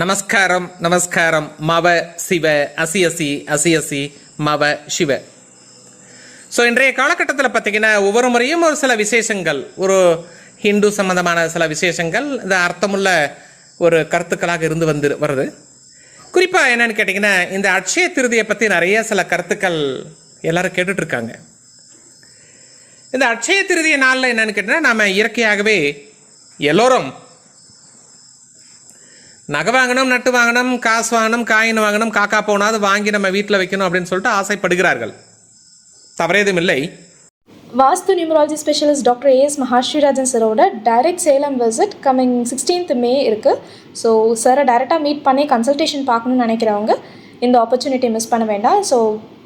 நமஸ்காரம் நமஸ்காரம். மவ சிவ அசி அசி மவ சிவ. ஸோ இன்றைய காலகட்டத்தில் பார்த்திங்கன்னா ஒவ்வொரு முறையும் ஒரு சில விசேஷங்கள், ஒரு ஹிந்து சம்மந்தமான சில விசேஷங்கள் இந்த அர்த்தமுள்ள ஒரு கருத்துக்களாக இருந்து வருது. குறிப்பாக என்னென்னு கேட்டிங்கன்னா, இந்த அட்சய திருதியை பற்றி நிறைய சில கருத்துக்கள் எல்லோரும் கேட்டுட்ருக்காங்க. இந்த அட்சய திருதிய நாளில் என்னென்னு கேட்டிங்கன்னா, நாம் இயற்கையாகவே எல்லோரும் நகை வாங்கணும், நட்டு வாங்கணும், காசு வாங்கணும், காயின் வாங்கணும், காக்கா போனாது வாங்கி நம்ம வீட்டில் வைக்கணும் அப்படின்னு சொல்லிட்டு ஆசைப்படுகிறார்கள். தவறேதும் இல்லை. Vastu numerology specialist doctor A S Mahasrirajan சரோட direct Salem visit coming 16th May இருக்குது. ஸோ சாரை டைரெக்டாக மீட் பண்ணி கன்சல்டேஷன் பார்க்கணுன்னு நினைக்கிறவங்க இந்த ஆப்பர்ச்சுனிட்டி மிஸ் பண்ண வேண்டாம். ஸோ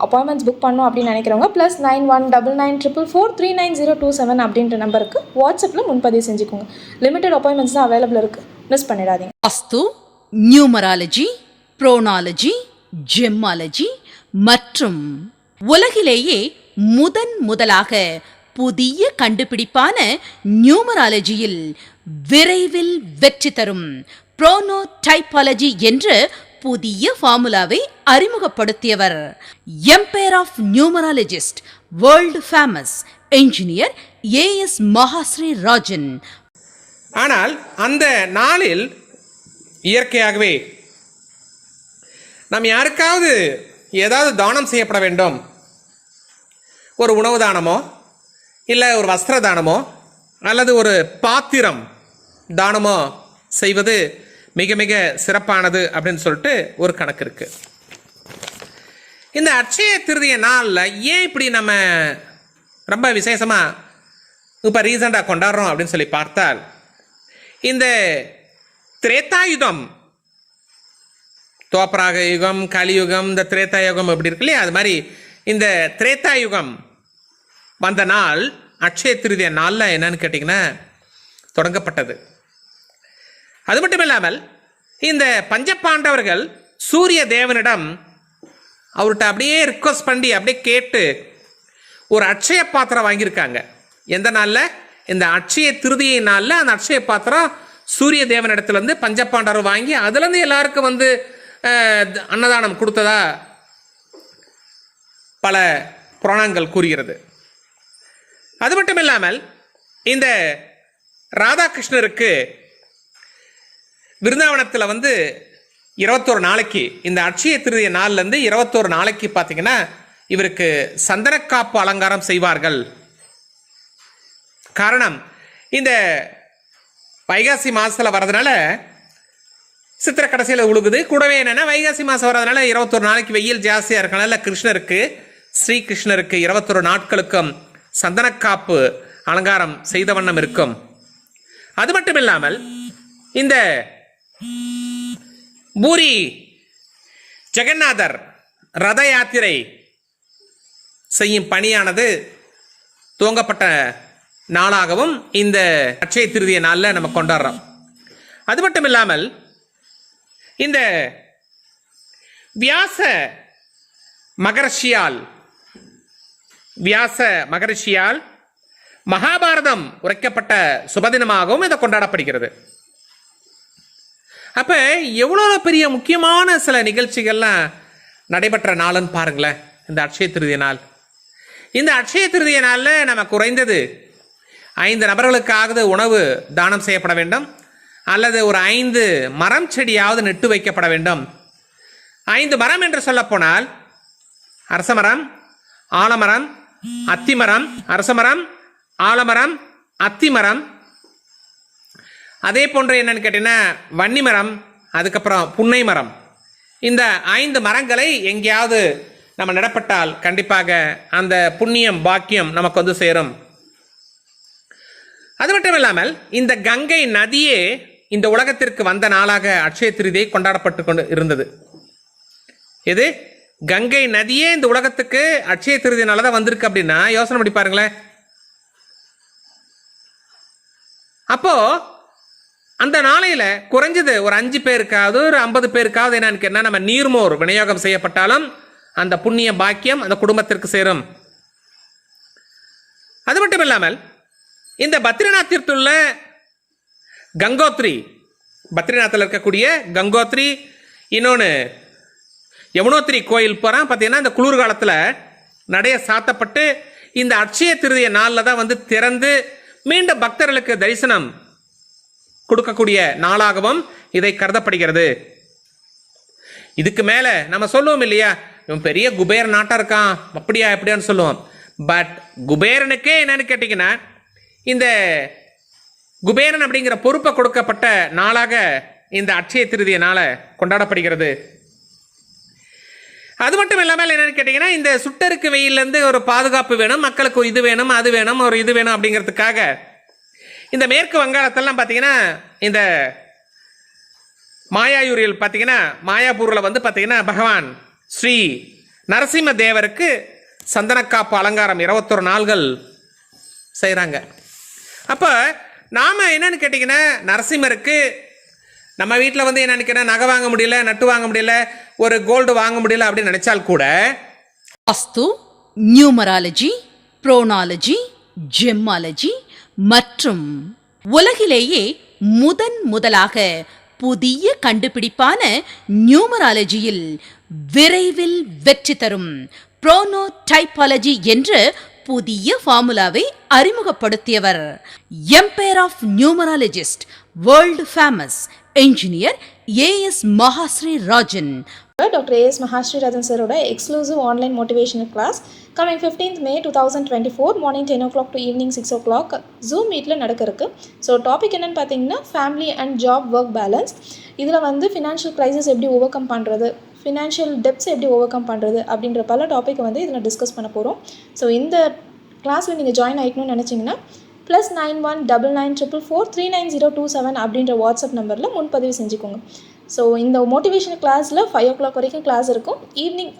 அப்பாயின்மெண்ட்ஸ் புக் பண்ணணும் அப்படின்னு நினைக்கிறவங்க +919944390027 அப்படின்ற நம்பருக்கு வாட்ஸ்அப்பில் முன்பதிவு செஞ்சுக்கோங்க. லிமிடெட் அப்பாயின்மெண்ட்ஸ் தான் அவைலபிள் இருக்குது, மிஸ் பண்ணிடாதீங்க. வாஸ்து, நியூமராலஜி, ப்ரோனாலஜி, ஜெம்மாலஜி மற்றும் உலகிலேயே முதலாக புதிய கண்டுபிடிப்பான நியூமராலஜியில் விரைவில் வெற்றி தரும் ப்ரோனோடைபாலஜி என்ற புதிய ஃபார்முலாவை அறிமுகப்படுத்தியவர் empire of numerologist, world famous engineer A S Mahasrirajan. ஆனால் அந்த நாளில் இயற்கையாகவே நாம் யாருக்காவது ஏதாவது தானம் செய்யப்பட வேண்டும், ஒரு உணவு தானமோ இல்லை ஒரு வஸ்திர தானமோ அல்லது ஒரு பாத்திரம் தானமோ செய்வது மிக மிக சிறப்பானது அப்படின்னு சொல்லிட்டு ஒரு கணக்கு இருக்குது. இந்த அட்சய திருதிய நாளில் ஏன் இப்படி நம்ம ரொம்ப விசேஷமாக இப்போ ரீசண்டாக கொண்டாடுறோம் அப்படின்னு சொல்லி பார்த்தால், இந்த திரேதாயுகம், தோப்பராக யுகம், கலியுகம், இந்த திரேதாயுகம் எப்படி இருக்கு இல்லையா, அது மாதிரி இந்த திரேதாயுகம் வந்த நாள் அட்சய திருதிய நாளில் என்னன்னு கேட்டிங்கன்னா தொடங்கப்பட்டது. அது மட்டும் இல்லாமல் இந்த பஞ்சபாண்டவர்கள் சூரிய தேவனிடம் அவர்கிட்ட அப்படியே ரிக்வஸ்ட் பண்ணி அப்படியே கேட்டு ஒரு அட்சய பாத்திரம் வாங்கியிருக்காங்க. எந்த நாளில்? இந்த அட்சய திருதியை நாளில் அந்த அட்சய பாத்திரம் சூரிய தேவனிடத்துலேருந்து பஞ்சபாண்டவர் வாங்கி அதுலேருந்து எல்லாருக்கும் அன்னதானம் கொடுத்ததா பல புராணங்கள் கூறுகிறது. அது மட்டும் இல்லாமல் இந்த ராதாகிருஷ்ணருக்கு விருந்தாவனத்தில் 21 நாளைக்கு, இந்த அட்சய திருதிய நாள்லேருந்து 21 நாளைக்கு பார்த்தீங்கன்னா இவருக்கு சந்தனக்காப்பு அலங்காரம் செய்வார்கள். காரணம், இந்த வைகாசி மாதத்தில் வர்றதுனால சித்திரை கடைசியில் உழுகுது. கூடவே என்னென்னா வைகாசி மாதம் வர்றதுனால 21 நாளைக்கு வெயில் ஜாஸ்தியாக இருக்கனால ஸ்ரீகிருஷ்ணருக்கு 21 நாட்களுக்கும் சந்தனக்காப்பு அலங்காரம் செய்த வண்ணம் இருக்கும். அது மட்டும் இல்லாமல் இந்த பூரி ஜெகநாதர் ரத யாத்திரை செய்யும் பணியானது துவங்கப்பட்ட நாளாகவும் இந்த அட்சய திருதிய நாளில் நம்ம கொண்டாடுறோம். அது மட்டும் இல்லாமல் இந்த வியாச மகரிஷியால் மகாபாரதம் உரைக்கப்பட்ட சுபதினமாகவும் இதை கொண்டாடப்படுகிறது. அப்போ எவ்வளோ பெரிய முக்கியமான சில நிகழ்ச்சிகள்லாம் நடைபெற்ற நாளுன்னு பாருங்களேன் இந்த அட்சய திருதிய நாள். இந்த அட்சய திருதிய நாளில் நம்ம குறைந்தது 5 நபர்களுக்காவது உணவு தானம் செய்யப்பட வேண்டும், அல்லது ஒரு 5 மரம் செடியாவது நட்டு வைக்கப்பட வேண்டும். 5 மரம் என்று சொல்லப்போனால் அரசமரம், ஆலமரம், அத்திமரம், அரசமரம், ஆலமரம், அத்திமரம், அதே போன்று என்னன்னு கேட்டீங்கன்னா வன்னிமரம், அதுக்கப்புறம் புன்னை மரம். இந்த 5 மரங்களை எங்கேயாவது நம்ம நடப்பட்டால் கண்டிப்பாக அந்த புண்ணியம் பாக்கியம் நமக்கு சேரும். அது மட்டும் இல்லாமல் இந்த கங்கை நதியே இந்த உலகத்திற்கு வந்த நாளாக அட்சய திருதியை கொண்டாடப்பட்டு கொண்டு இருந்தது. இது கங்கை நதியே இந்த உலகத்துக்கு அட்சய திருதியினால தான் வந்திருக்கு அப்படின்னா யோசனை பண்ணி பாருங்களேன். அப்போ அந்த நாளையில குறைஞ்சது ஒரு 5 பேருக்காவது ஒரு 50 பேருக்காவது என்னன்னு கேட்டா நம்ம நீர்மோர் விநியோகம் செய்யப்பட்டாலும் அந்த புண்ணிய பாக்கியம் அந்த குடும்பத்திற்கு சேரும். அது மட்டும் இல்லாமல் இந்த பத்ரிநாத்திற்குள்ள கங்கோத்ரி பத்ரிநாத்தில் இருக்கக்கூடிய கங்கோத்ரி, இன்னொன்று யமுனோத்ரி கோயில் போகிறான். பார்த்தீங்கன்னா இந்த குளிர் காலத்தில் நடைய சாத்தப்பட்டு இந்த அட்சய திருதிய நாளில் தான் வந்து திறந்து மீண்டும் பக்தர்களுக்கு தரிசனம் கொடுக்கக்கூடிய நாளாகவும் இதை கருதப்படுகிறது. இதுக்கு மேலே நம்ம சொல்லுவோம் இல்லையா, இவன் பெரிய குபேர நாட்டாக இருக்கான் அப்படியா எப்படியான்னு சொல்லுவோம். பட் குபேரனுக்கே என்னன்னு கேட்டிங்கன்னா இந்த குபேரன் அப்படிங்கிற பொறுப்பை கொடுக்கப்பட்ட நாளாக இந்த அட்சய திருதிய நாளை கொண்டாடப்படுகிறது. அது மட்டும் இல்லாமல் என்னன்னு கேட்டிங்கன்னா இந்த சுட்டருக்கு வெயிலேருந்து ஒரு பாதுகாப்பு வேணும், மக்களுக்கு ஒரு இது வேணும் அது வேணும் ஒரு இது வேணும் அப்படிங்கிறதுக்காக இந்த மேற்கு வங்காளத்தெல்லாம் பார்த்தீங்கன்னா இந்த மாயாயூரில் பார்த்தீங்கன்னா மாயாப்பூரில் வந்து பார்த்தீங்கன்னா பகவான் ஸ்ரீ நரசிம்ம தேவருக்கு சந்தனக்காப்பு அலங்காரம் 21 நாள்கள் செய்கிறாங்க. அப்போ நாம் என்னன்னு கேட்டிங்கன்னா நரசிம்மருக்கு நம்ம வீட்டில் வந்து என்னன்னு கேட்டால் நகை வாங்க முடியல, நட்டு வாங்க முடியல, ஒரு கோல்டு வாங்க முடியல அப்படின்னு நினைச்சால் கூட வாஸ்து, நியூமராலஜி, புரோனாலஜி, ஜெம்மாலஜி மற்றும் உலகிலேயே முதலாக புதிய கண்டுபிடிப்பான நியூமராலஜியில் விரைவில் வெற்றி தரும் புரோனோடைபாலஜி என்ற புதிய ஃபார்முலாவை அறிமுகப்படுத்தியவர் empire of numerologist, world famous engineer A.S. Mahasri Rajan. Dr. A.S. Mahasri Rajan sir exclusive online motivational class coming 15th May 2024 morning 10 o'clock to evening 6 o'clock Zoom meetல நடக்க இருக்கு. ஸோ டாபிக் என்னன்னு பார்த்தீங்கன்னா family and job work balance. இதில் வந்து financial crisis எப்படி over come பண்ணுறது, financial debts எப்படி over come பண்ணுறது அப்படின்ற பல டாப்பிக்கை வந்து இதில் டிஸ்கஸ் பண்ண போகிறோம். ஸோ இந்த கிளாஸில் நீங்கள் ஜாயின் ஆகிக்கணும்னு நினச்சிங்கன்னா +9199443927 அப்படின்ற வாட்ஸ்அப் நம்பரில் முன்பதிவு செஞ்சுக்கோங்க. ஸோ இந்த மோட்டிவேஷனல் கிளாஸில் 5 o'clock வரைக்கும் கிளாஸ் இருக்கும். ஈவினிங்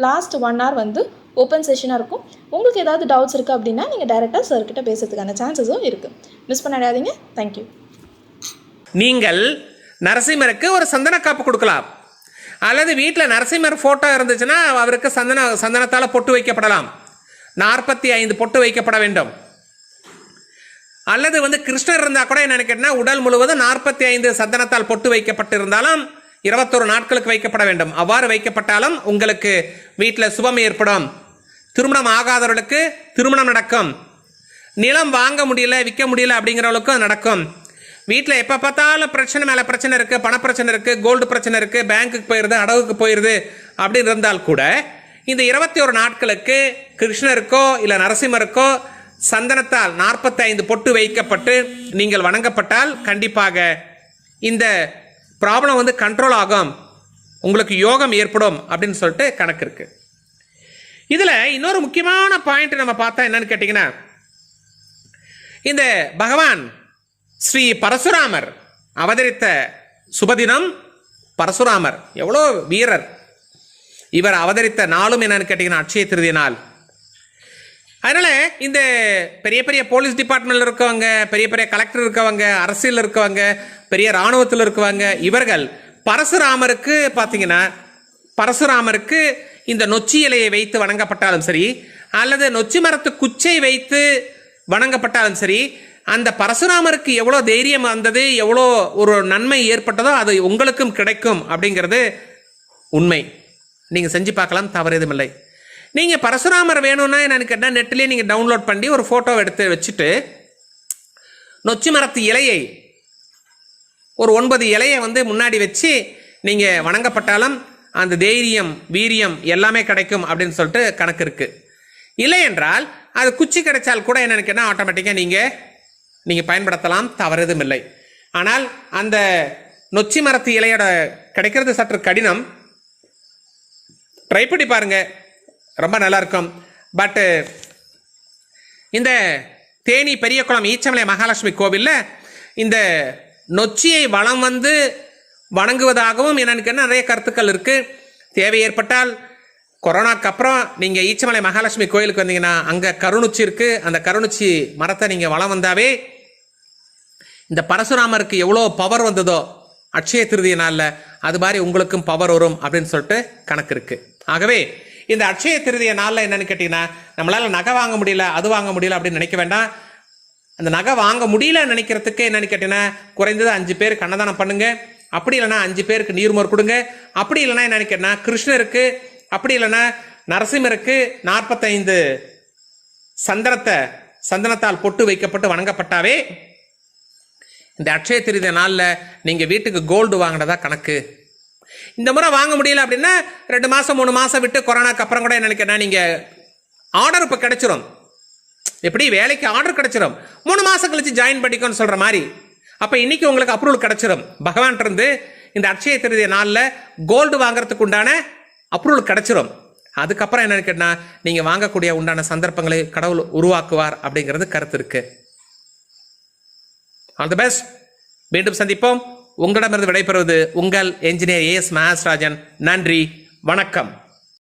லாஸ்ட் 1 hour வந்து ஓப்பன் செஷனாக இருக்கும். உங்களுக்கு ஏதாவது டவுட்ஸ் இருக்குது அப்படின்னா நீங்கள் டைரெக்டாக சார்கிட்ட பேசுறதுக்கான சான்சஸும் இருக்குது. மிஸ் பண்ணிடாதீங்க. தேங்க்யூ. நீங்கள் நரசிம்மருக்கு ஒரு சந்தன காப்பு கொடுக்கலாம், அல்லது வீட்டில் நரசிம்மர் ஃபோட்டோ இருந்துச்சுன்னா அவருக்கு சந்தனத்தால் பொட்டு வைக்கப்படலாம். 45 பொட்டு வைக்கப்பட வேண்டும். அல்லது வந்து கிருஷ்ணர் இருந்தால் கூட என்ன கேட்டால் உடல் முழுவதும் 45 சந்தனத்தால் பொட்டு வைக்கப்பட்டிருந்தாலும் 21 நாட்களுக்கு வைக்கப்பட வேண்டும். அவ்வாறு வைக்கப்பட்டாலும் உங்களுக்கு வீட்டில் சுபம் ஏற்படும். திருமணம் ஆகாதவர்களுக்கு திருமணம் நடக்கும். நிலம் வாங்க முடியல விற்க முடியல அப்படிங்கிறவங்களுக்கும் நடக்கும். வீட்டில் எப்போ பார்த்தாலும் பிரச்சனை மேலே பிரச்சனை இருக்குது, பணப்பிரச்சனை இருக்குது, கோல்டு பிரச்சனை இருக்குது, பேங்க்குக்கு போயிடுது, அடகுக்கு போயிடுது அப்படின்னு இருந்தால் கூட இந்த 21 நாட்களுக்கு கிருஷ்ணருக்கோ இல்லை நரசிம்மருக்கோ சந்தனத்தால் 45 பொட்டு வைக்கப்பட்டு நீங்கள் வணங்கப்பட்டால் கண்டிப்பாக இந்த ப்ராப்ளம் வந்து கண்ட்ரோல் ஆகும், உங்களுக்கு யோகம் ஏற்படும் அப்படின்னு சொல்லிட்டு கணக்கு இருக்கு. இதில் இன்னொரு முக்கியமான பாயிண்ட் நம்ம பார்த்தா என்னன்னு கேட்டிங்கன்னா இந்த பகவான் ஸ்ரீ பரசுராமர் அவதரித்த சுபதினம். பரசுராமர் எவ்வளோ வீரர். இவர் அவதரித்த நாளும் என்னன்னு கேட்டிங்கன்னா அட்சய திருதிய நாள். அதனால் இந்த பெரிய பெரிய போலீஸ் டிபார்ட்மெண்ட்டில் இருக்கவங்க, பெரிய பெரிய கலெக்டர் இருக்கவங்க, அரசியல் இருக்கவங்க, பெரிய இராணுவத்தில் இருக்கவங்க, இவர்கள் பரசுராமருக்கு பார்த்தீங்கன்னா பரசுராமருக்கு இந்த நொச்சி இலையை வைத்து வணங்கப்பட்டாலும் சரி, அல்லது நொச்சி மரத்து குச்சை வைத்து வணங்கப்பட்டாலும் சரி, அந்த பரசுராமருக்கு எவ்வளோ தைரியம் வந்தது, எவ்வளோ ஒரு நன்மை ஏற்பட்டதோ அது உங்களுக்கும் கிடைக்கும் அப்படிங்கிறது உண்மை. நீங்கள் செஞ்சு பார்க்கலாம், தவறு எதுவும் இல்லை. நீங்கள் பரசுராமர் வேணும்னா என்னன்னு கேட்டால் நெட்டிலே நீங்கள் டவுன்லோட் பண்ணி ஒரு ஃபோட்டோ எடுத்து வச்சுட்டு நொச்சி மரத்து இலையை ஒரு 9 இலையை வந்து முன்னாடி வச்சு நீங்கள் வணங்கப்பட்டாலும் அந்த தைரியம் வீரியம் எல்லாமே கிடைக்கும் அப்படின்னு சொல்லிட்டு கணக்கு இருக்குது. இல்லை என்றால் அது குச்சி கிடைச்சால் கூட என்னன்னு கேட்டால் ஆட்டோமேட்டிக்காக நீங்கள் பயன்படுத்தலாம், தவறு எதுவும் இல்லை. ஆனால் அந்த நொச்சி மரத்து இலையோட கிடைக்கிறது சற்று கடினம். ட்ரை பண்ணி பாருங்க, ரொம்ப நல்லா இருக்கும். பட்டு இந்த தேனி பெரியகுளம் ஈச்சமலை மகாலட்சுமி கோவிலில் இந்த நொச்சியை வளம் வந்து வணங்குவதாகவும் என்னன்னு நிறைய கருத்துக்கள் இருக்குது. தேவை ஏற்பட்டால் கொரோனாக்கு அப்புறம் நீங்கள் ஈச்சமலை மகாலட்சுமி கோயிலுக்கு வந்தீங்கன்னா அங்கே கருணுச்சி இருக்குது. அந்த கருணுச்சி மரத்தை நீங்கள் வளம் வந்தாவே இந்த பரசுராமருக்கு எவ்வளோ பவர் வந்ததோ அட்சய திருதிய நாளில் அது மாதிரி உங்களுக்கும் பவர் வரும் அப்படின்னு சொல்லிட்டு கணக்கு இருக்குது. ஆகவே இந்த அட்சய திருதிய நாளில் என்னன்னு கேட்டிங்கன்னா நம்மளால் நகை வாங்க முடியல அது வாங்க முடியல அப்படின்னு நினைக்க வேண்டாம். அந்த நகை வாங்க முடியல நினைக்கிறதுக்கு என்னன்னு கேட்டீங்கன்னா குறைந்தது 5 பேருக்கு அன்னதானம் பண்ணுங்க. அப்படி இல்லைன்னா 5 பேருக்கு நீர்மோர் கொடுங்க. அப்படி இல்லைன்னா என்னன்னு கேட்டீங்கன்னா கிருஷ்ணருக்கு, அப்படி இல்லைன்னா நரசிம்மருக்கு 45 சந்தனத்தால் பொட்டு வைக்கப்பட்டு வணங்கப்பட்டாவே இந்த அட்சய திருதிய நாளில் நீங்கள் வீட்டுக்கு கோல்டு வாங்கினதா கணக்கு. இந்த முறை வாங்க முடியல அப்படின்னா 2 மாதம் 3 மாதம் விட்டு கொரோனாக்கு அப்புறம் கூட என்ன நினைக்கிறேன்னா நீங்கள் ஆர்டர் இப்போ கிடைச்சிரும். எப்படி வேலைக்கு ஆர்டர் கிடைச்சிரும், 3 மாதம் கழிச்சு ஜாயின் பண்ணிக்கோன்னு சொல்கிற மாதிரி. அப்போ இன்னைக்கு உங்களுக்கு அப்ரூவல் கிடைச்சிரும். பகவான் இருந்து இந்த அட்சய திருதிய நாளில் கோல்டு வாங்குறதுக்கு உண்டான அப்ரூவல் கிடைச்சிரும். அதுக்கப்புறம் என்னன்னு கேட்டா நீங்கள் வாங்கக்கூடிய உண்டான சந்தர்ப்பங்களை கடவுள் உருவாக்குவார் அப்படிங்கிறது கருத்து இருக்கு. All the best. மீண்டும் சந்திப்போம். உங்களிடமிருந்து விடைபெறுவது உங்கள் என்ஜினியர் ஏஎஸ் மகாஸ்ராஜன். நன்றி, வணக்கம்.